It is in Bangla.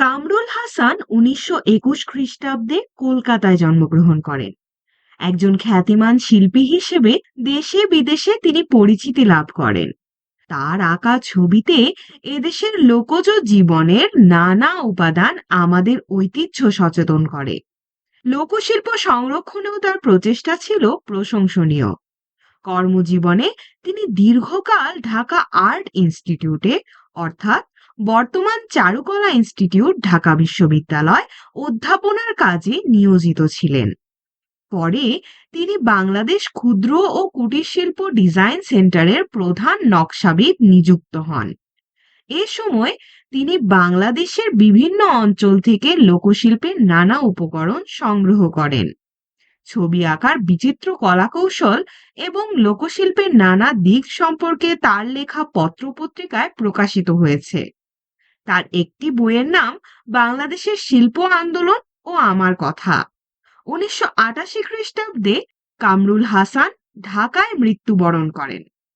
কামরুল হাসান ১৯২১ খ্রিস্টাব্দে কলকাতায় জন্মগ্রহণ করেন। একজন খ্যাতিমান শিল্পী হিসেবে দেশে বিদেশে তিনি পরিচিতি লাভ করেন। তার আঁকা ছবিতে এদেশের লোকজ জীবনের নানা উপাদান আমাদের ঐতিহ্য সচেতন করে। লোকশিল্প সংরক্ষণেও তার প্রচেষ্টা ছিল প্রশংসনীয়। কর্মজীবনে তিনি দীর্ঘকাল ঢাকা আর্ট ইনস্টিটিউটে, অর্থাৎ বর্তমান চারুকলা ইনস্টিটিউট, ঢাকা বিশ্ববিদ্যালয় অধ্যাপনার কাজে নিয়োজিত ছিলেন। পরে তিনি বাংলাদেশ ক্ষুদ্র ও কুটির শিল্প ডিজাইন সেন্টারের প্রধান নকশাবিদ নিযুক্ত হন। এ সময় তিনি বাংলাদেশের বিভিন্ন অঞ্চল থেকে লোকশিল্পের নানা উপকরণ সংগ্রহ করেন। ছবি আঁকার বিচিত্র কলাকৌশল এবং লোকশিল্পের নানা দিক সম্পর্কে তার লেখা পত্রপত্রিকায় প্রকাশিত হয়েছে। তার একটি বইয়ের নাম বাংলাদেশের শিল্প আন্দোলন ও আমার কথা। ১৯৮৮ খ্রিস্টাব্দে কামরুল হাসান ঢাকায় মৃত্যুবরণ করেন।